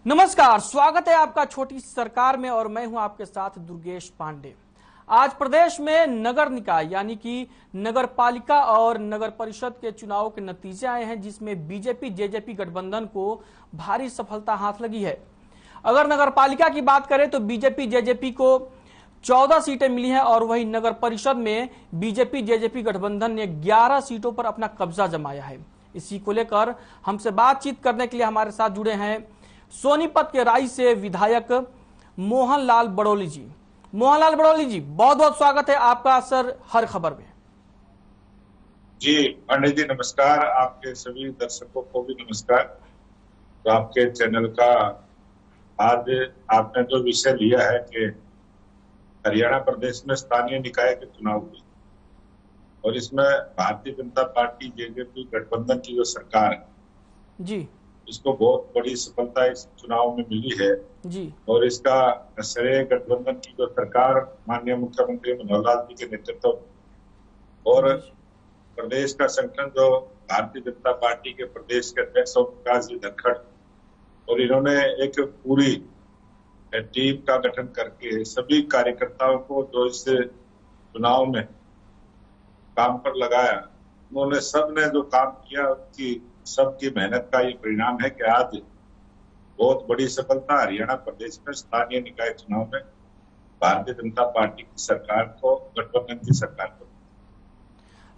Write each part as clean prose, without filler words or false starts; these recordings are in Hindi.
नमस्कार, स्वागत है आपका छोटी सी सरकार में और मैं हूं आपके साथ दुर्गेश पांडे। आज प्रदेश में नगर निकाय यानी कि नगर पालिका और नगर परिषद के चुनाव के नतीजे आए हैं, जिसमें बीजेपी जेजेपी गठबंधन को भारी सफलता हाथ लगी है। अगर नगर पालिका की बात करें तो बीजेपी जेजेपी को 14 सीटें मिली हैं और वहीं नगर परिषद में बीजेपी जेजेपी गठबंधन ने 11 सीटों पर अपना कब्जा जमाया है। इसी को लेकर हमसे बातचीत करने के लिए हमारे साथ जुड़े हैं सोनीपत के राई से विधायक मोहनलाल बड़ोली जी। मोहनलाल बड़ोली जी, बहुत बहुत स्वागत है आपका सर हर खबर में। जी पांडे जी नमस्कार, आपके सभी दर्शकों को भी नमस्कार। तो आपके चैनल का आज आपने जो विषय लिया है कि हरियाणा प्रदेश में स्थानीय निकाय के चुनाव हुए और इसमें भारतीय जनता पार्टी जेजेपी गठबंधन की जो सरकार है जी, इसको बहुत बड़ी सफलता इस चुनाव में मिली है जी, और इसका श्रेय गठबंधन की जो सरकार माननीय मुख्यमंत्री मनोहर लाल जी के नेतृत्व और प्रदेश का संगठन जो भारतीय जनता पार्टी के प्रदेश के अध्यक्ष ओम प्रकाश जी धनखड़ और इन्होंने एक पूरी टीम का गठन करके सभी कार्यकर्ताओं को जो इस चुनाव में काम पर लगाया, उन्होंने सबने जो काम किया उनकी सबकी मेहनत का ये परिणाम है कि आज बहुत बड़ी सफलता हरियाणा प्रदेश में स्थानीय निकाय चुनाव में भारतीय जनता पार्टी की सरकार को, गठबंधन की सरकार को।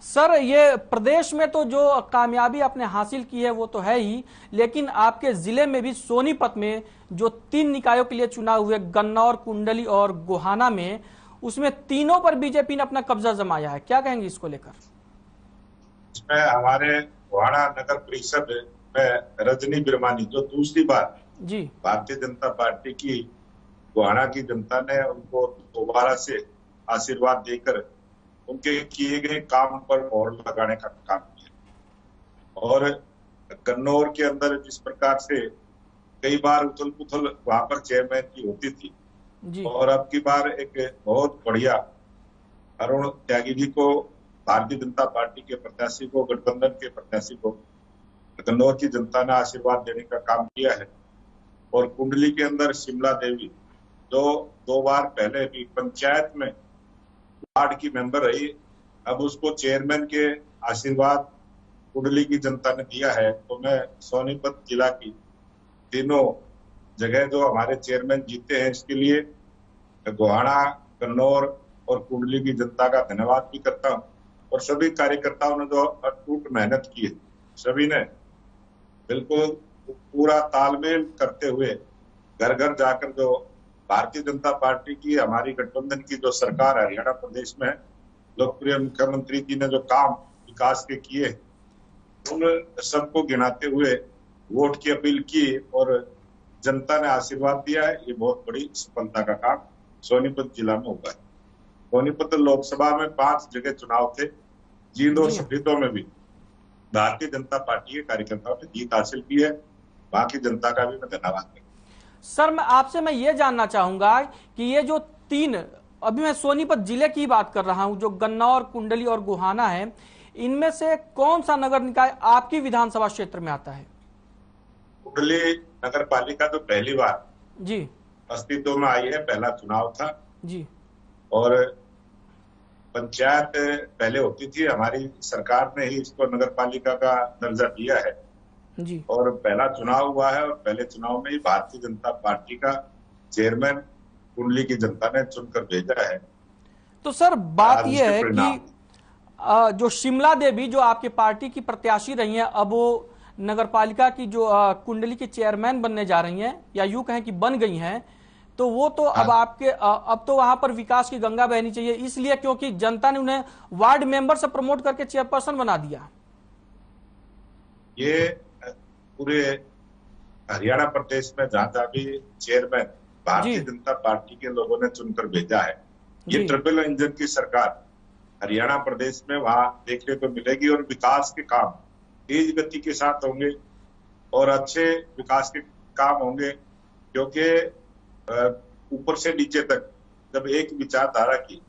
सर ये प्रदेश में तो जो कामयाबी आपने हासिल की है वो तो है ही, लेकिन आपके जिले में भी सोनीपत में जो 3 निकायों के लिए चुनाव हुए, गन्नौर, कुंडली और गोहाना में, उसमें तीनों पर बीजेपी ने अपना कब्जा जमाया है। क्या कहेंगे इसको लेकर? इसमें हमारे गोहाना नगर परिषद में रजनी बिरमानी जो दूसरी बार जी भारतीय जनता पार्टी की गोहाना की जनता ने उनको दोबारा से आशीर्वाद देकर उनके किए गए काम पर मोहर लगाने का काम किया। और कन्नौर के अंदर जिस प्रकार से कई बार उथल पुथल वहां पर चेयरमैन की होती थी जी, और अब की बार एक बहुत बढ़िया अरुण त्यागी जी को, भारतीय जनता पार्टी के प्रत्याशी को, गठबंधन के प्रत्याशी को कन्नौर की जनता ने आशीर्वाद देने का काम किया है। और कुंडली के अंदर शिमला देवी जो 2 बार पहले भी पंचायत में वार्ड की मेंबर रही, अब उसको चेयरमैन के आशीर्वाद कुंडली की जनता ने दिया है। तो मैं सोनीपत जिला की तीनों जगह जो हमारे चेयरमैन जीते हैं इसके लिए गोहाना, कन्नौर और कुंडली की जनता का धन्यवाद भी करता हूँ। और सभी कार्यकर्ताओं ने जो अटूट मेहनत की है, सभी ने बिल्कुल पूरा तालमेल करते हुए घर घर जाकर जो भारतीय जनता पार्टी की, हमारी गठबंधन की जो सरकार हरियाणा प्रदेश में लोकप्रिय मुख्यमंत्री जी ने जो काम विकास के किए उन सबको गिनाते हुए वोट की अपील की और जनता ने आशीर्वाद दिया है। ये बहुत बड़ी सफलता का काम सोनीपत जिला में हुआ है। सोनीपत लोकसभा में 5 जगह चुनाव थे, जींद और सफेदों में भी भारतीय जनता पार्टी के कार्यकर्ताओं ने जीत हासिल की है। बाकी जनता का भी मैं धन्यवाद करता हूं। सर मैं ये जानना चाहूंगा कि ये जो 3, अभी मैं सोनीपत जिले की बात कर रहा हूं, जो गन्नौर, कुंडली और गोहाना है, इनमें से कौन सा नगर निकाय आपकी विधानसभा क्षेत्र में आता है? कुंडली नगर पालिका तो पहली बार जी अस्तित्व में आई है, पहला चुनाव था जी, और पंचायत पहले होती थी, हमारी सरकार ने ही इसको नगर पालिका का दर्जा दिया है जी, और पहला चुनाव हुआ है। और पहले चुनाव में ही भारतीय जनता पार्टी का चेयरमैन कुंडली की जनता ने चुनकर भेजा है। तो सर बात यह है कि जो शिमला देवी जो आपकी पार्टी की प्रत्याशी रही हैं, अब वो नगर पालिका की जो कुंडली की चेयरमैन बनने जा रही हैं, या यूं कहें कि बन गई हैं, तो वो तो अब आपके अब तो वहां पर विकास की गंगा बहनी चाहिए, इसलिए क्योंकि जनता ने उन्हें वार्ड मेंबर से प्रमोट करके चेयरपर्सन बना दिया। ये पूरे हरियाणा प्रदेश में जहां जहां भी चेयरमैन भारतीय जनता पार्टी के लोगों ने चुनकर भेजा है, ये ट्रिपल इंजन की सरकार हरियाणा प्रदेश में वहां देखने को मिलेगी और विकास के काम तेज गति के साथ होंगे और अच्छे विकास के काम होंगे। क्योंकि ऊपर से नीचे तक जब एक विचारधारा की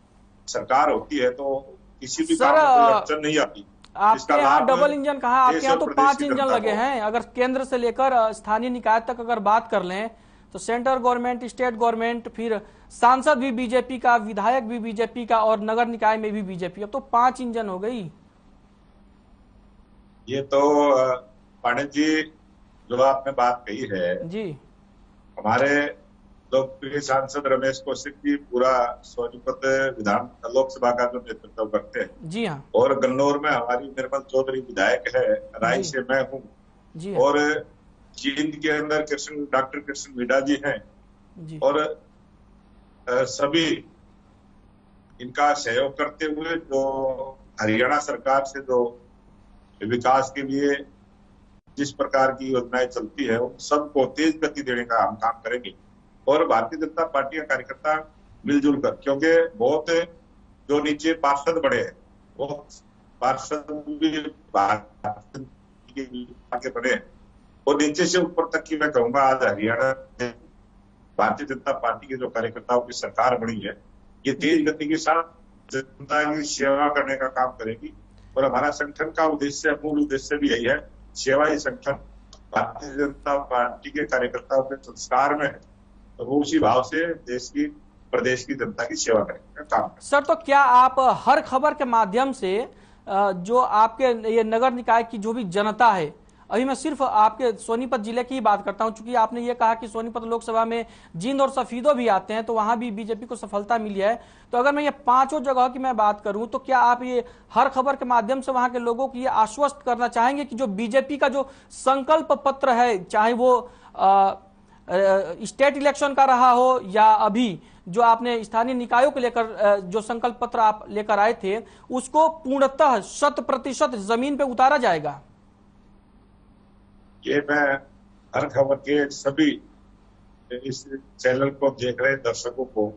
सरकार होती है तो किसी भी काम में कोई अड़चन नहीं आती। आपके यहाँ डबल इंजन कहा, आपके यहाँ तो 5 इंजन लगे हैं। हैं। अगर केंद्र से लेकर स्थानीय निकाय तक अगर बात कर लें तो सेंट्रल गवर्नमेंट, स्टेट गवर्नमेंट, फिर सांसद भी बीजेपी का, विधायक भी बीजेपी का और नगर निकाय में भी बीजेपी। अब तो 5 इंजन हो गई। ये तो पंडित जी जो आपने बात कही है जी, हमारे लोकप्रिय सांसद रमेश कौशिक जी पूरा सोनीपत विधान लोकसभा का जो नेतृत्व करते हैं। जी हाँ, और गन्नौर में हमारी निर्मल चौधरी विधायक है, राय से मैं हूँ। जी हाँ, और जींद के अंदर डॉक्टर कृष्ण मीणा जी हैं। जी, और सभी इनका सहयोग करते हुए जो हरियाणा सरकार से जो विकास के लिए जिस प्रकार की योजनाएं चलती है उन सबको तेज गति देने का हम काम करेंगे। और भारतीय जनता पार्टी का कार्यकर्ता मिलजुल कर, क्योंकि बहुत जो नीचे पार्षद बड़े हैं वो पार्षद भी के बड़े हैं और नीचे से ऊपर तक की मैं कहूंगा आज हरियाणा भारतीय जनता पार्टी के जो कार्यकर्ताओं की सरकार बनी है, ये तेज गति के साथ जनता की सेवा करने का काम करेगी। और हमारा संगठन का उद्देश्य, मूल उद्देश्य भी यही है, सेवा ही संगठन भारतीय जनता पार्टी के कार्यकर्ताओं के संस्कार में है। तो वो उसी भाव से देश की, प्रदेश की जनता की सेवा करने का काम है। सर, तो क्या आप हर खबर के माध्यम से जो आपके ये नगर निकाय की जो भी जनता है, अभी मैं सिर्फ आपके सोनीपत जिले की ही बात करता हूं, चूंकि आपने ये कहा कि सोनीपत लोकसभा में जींद और सफीदो भी आते हैं तो वहां भी बीजेपी को सफलता मिली है। तो अगर मैं ये 5 जगह की मैं बात करूं तो क्या आप ये हर खबर के माध्यम से वहां के लोगों को ये आश्वस्त करना चाहेंगे कि जो बीजेपी का जो संकल्प पत्र है, चाहे वो स्टेट इलेक्शन का रहा हो या अभी जो आपने स्थानीय निकायों को लेकर जो संकल्प पत्र आप लेकर आए थे, उसको पूर्णतः 100% जमीन पे उतारा जाएगा? ये मैं हर खबर के सभी इस चैनल को देख रहे दर्शकों को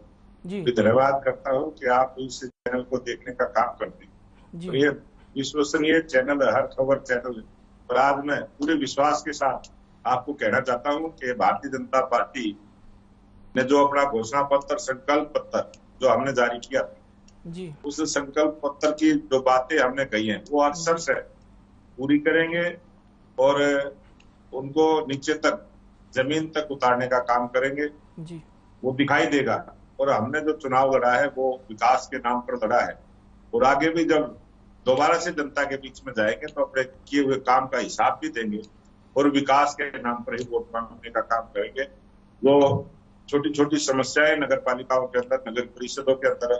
भी धन्यवाद करता हूं कि आप इस चैनल को देखने का काम करते हैं। तो ये विश्वसनीय चैनल है, हर खबर चैनल है। और आज मैं पूरे विश्वास के साथ आपको कहना चाहता हूं कि भारतीय जनता पार्टी ने जो अपना घोषणा पत्र, संकल्प पत्र जो हमने जारी किया था, उस संकल्प पत्र की जो बातें हमने कही हैं वो अक्सर से पूरी करेंगे और उनको नीचे तक, जमीन तक उतारने का काम करेंगे। वो दिखाई देगा। और हमने जो चुनाव लड़ा है वो विकास के नाम पर लड़ा है और आगे भी जब दोबारा से जनता के बीच में जाएंगे तो अपने किए हुए काम का हिसाब भी देंगे और विकास के नाम पर ही वोट मांगने का काम करेंगे। जो छोटी छोटी समस्याएं नगर पालिकाओं के अंदर, नगर परिषदों के अंदर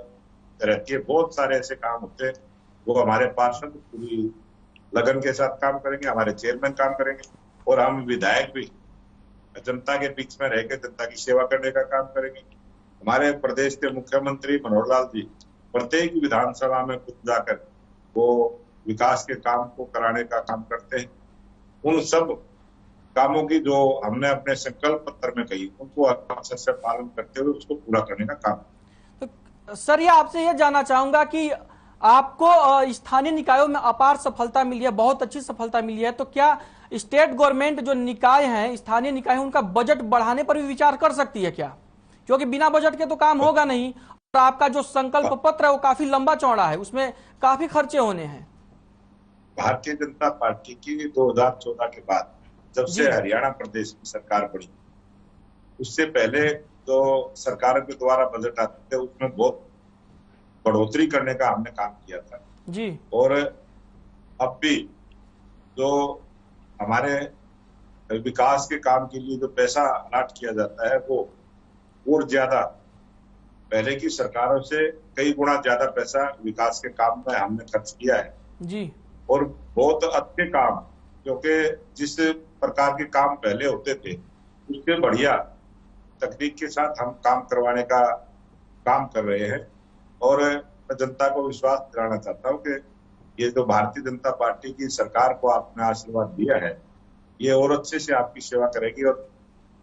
रहती है, बहुत सारे ऐसे काम होते हैं, वो हमारे पार्षद पूरी लगन के साथ काम करेंगे, हमारे चेयरमैन काम करेंगे और हम विधायक भी जनता के बीच में रहकर जनता की सेवा करने का काम करेंगे। हमारे प्रदेश के मुख्यमंत्री मनोहर लाल जी प्रत्येक विधानसभा में खुद जाकर वो विकास के काम को कराने का काम करते हैं। उन सब कामों की जो हमने अपने संकल्प पत्र में कही उनको अक्षर से पालन करते हुए उसको पूरा करने का काम। तो सर, ये आपसे ये जानना चाहूंगा कि आपको स्थानीय निकायों में अपार सफलता मिली है, बहुत अच्छी सफलता मिली है, तो क्या स्टेट गवर्नमेंट जो निकाय हैं, स्थानीय निकाय हैं, उनका बजट बढ़ाने पर भी विचार कर सकती है क्या? क्योंकि बिना बजट के तो काम होगा नहीं और आपका जो संकल्प पत्र है वो काफी लंबा चौड़ा है, उसमें काफी खर्चे होने हैं। भारतीय जनता पार्टी की 2014 के बाद जब से हरियाणा प्रदेश की सरकार बनी, उससे पहले जो सरकार के द्वारा बजट आते थे उसमें बहुत बढ़ोतरी करने का हमने काम किया था जी। और अब भी जो हमारे विकास के काम के लिए जो पैसा अलॉट किया जाता है वो और ज्यादा पहले की सरकारों से कई गुना ज्यादा पैसा विकास के काम में हमने खर्च किया है जी। और बहुत अच्छे काम, क्योंकि जिस प्रकार के काम पहले होते थे उससे बढ़िया तकनीक के साथ हम काम करवाने का काम कर रहे हैं। और मैं जनता को विश्वास दिलाना चाहता हूं कि ये जो भारतीय जनता पार्टी की सरकार को आपने आशीर्वाद दिया है, ये और अच्छे से आपकी सेवा करेगी और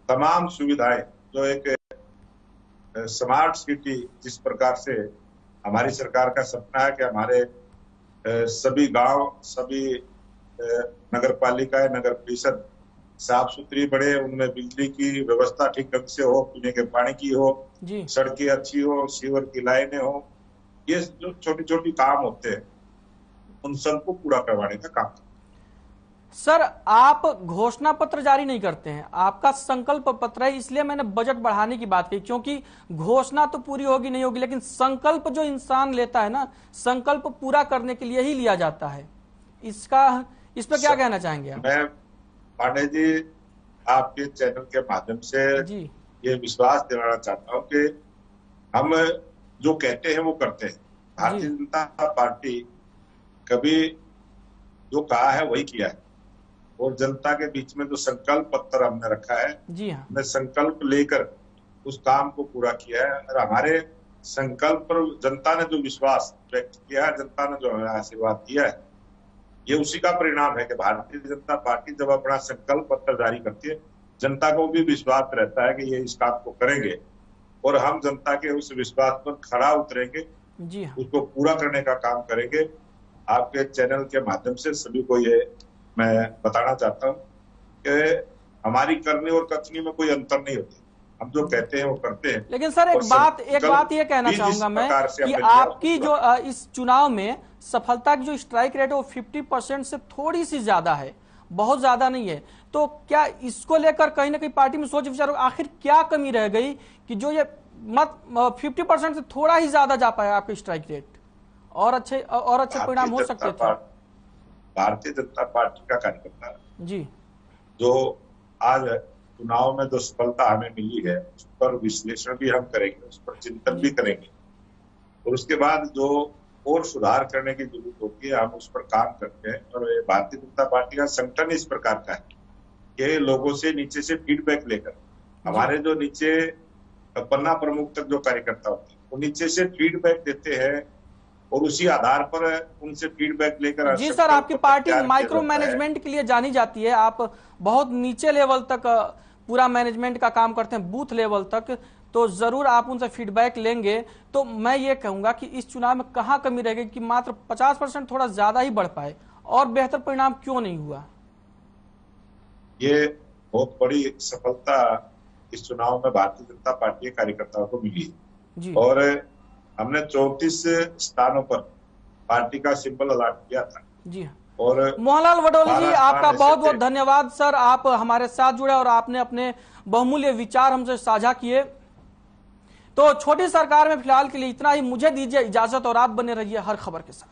तमाम सुविधाएं जो एक स्मार्ट सिटी जिस प्रकार से हमारी सरकार का सपना है कि हमारे सभी गांव, सभी नगर पालिकाएं, नगर परिषद साफ सुथरी बने, उनमें बिजली की व्यवस्था ठीक ढंग से हो, पीने के पानी की हो, सड़कें अच्छी हो, सीवर की लाइनें हो, ये जो छोटी छोटी काम होते हैं उन सबको पूरा करवाने का काम किया। सर, आप घोषणा पत्र जारी नहीं करते हैं, आपका संकल्प पत्र है, इसलिए मैंने बजट बढ़ाने की बात की, क्योंकि घोषणा तो पूरी होगी नहीं होगी, लेकिन संकल्प जो इंसान लेता है ना, संकल्प पूरा करने के लिए ही लिया जाता है। इस पर क्या कहना चाहेंगे आप? मैं पांडे जी आपके चैनल के माध्यम से जी ये विश्वास दिलाना चाहता हूँ कि हम जो कहते हैं वो करते हैं। भारतीय जनता पार्टी कभी जो कहा है वही किया है, और जनता के बीच में जो संकल्प पत्र हमने रखा है, जी हाँ, हमने संकल्प लेकर उस काम को पूरा किया है। और हमारे संकल्प पर जनता ने जो विश्वास व्यक्त किया है, जनता ने जो हमें आशीर्वाद दिया है, ये उसी का परिणाम है कि भारतीय जनता पार्टी जब अपना संकल्प पत्र जारी करती है, जनता को भी विश्वास रहता है कि ये इस काम को करेंगे, और हम जनता के उस विश्वास पर खरा उतरेंगे, जी हाँ। उसको पूरा करने का काम करेंगे। आपके चैनल के माध्यम से सभी को ये मैं बताना चाहता हूँ कि हमारी करनी और कथनी में कोई अंतर नहीं होती, हम जो कहते हैं वो करते हैं। लेकिन सर एक बात ये कहना चाहूंगा मैं कि आपकी जो इस चुनाव में सफलता की जो स्ट्राइक रेट है वो 50% से थोड़ी सी ज्यादा है, बहुत ज्यादा नहीं है। तो क्या इसको लेकर कहीं ना कहीं पार्टी में सोच विचार, आखिर क्या कमी रह गई कि जो ये 50% से थोड़ा ही ज्यादा जा पाया आपका स्ट्राइक रेट, और अच्छे परिणाम हो सकते थे? भारतीय जनता पार्टी का कार्यकर्ता जी, जो आज चुनाव में जो सफलता हमें मिली है, उस पर विश्लेषण भी हम करेंगे, उस पर चिंतन भी करेंगे, और उसके बाद जो और सुधार करने की जरूरत होती है हम उस पर काम करते हैं। और भारतीय जनता पार्टी का संगठन इस प्रकार का है कि लोगों से नीचे से फीडबैक लेकर, हमारे जो नीचे पन्ना प्रमुख तक जो कार्यकर्ता होते हैं वो नीचे से फीडबैक देते हैं, और उसी आधार पर उनसे फीडबैक लेकर। जी सर, आपकी पार्टी माइक्रो मैनेजमेंट के लिए जानी जाती है, आप बहुत नीचे लेवल तक पूरा मैनेजमेंट का काम करते हैं, बूथ लेवल तक, तो जरूर आप उनसे फीडबैक लेंगे। तो मैं ये कहूंगा कि इस चुनाव में कहाँ कमी रह गई कि मात्र 50% थोड़ा ज्यादा ही बढ़ पाए, और बेहतर परिणाम क्यों नहीं हुआ? ये बहुत बड़ी सफलता इस चुनाव में भारतीय जनता पार्टी के कार्यकर्ताओं को मिली है, और हमने 34 स्थानों पर पार्टी का सिंबल अलॉट किया था। जी और मोहनलाल वडोली जी, आपका बहुत बहुत धन्यवाद सर, आप हमारे साथ जुड़े और आपने अपने बहुमूल्य विचार हमसे साझा किए। तो छोटी सरकार में फिलहाल के लिए इतना ही, मुझे दीजिए इजाजत और आप बने रहिए हर खबर के साथ।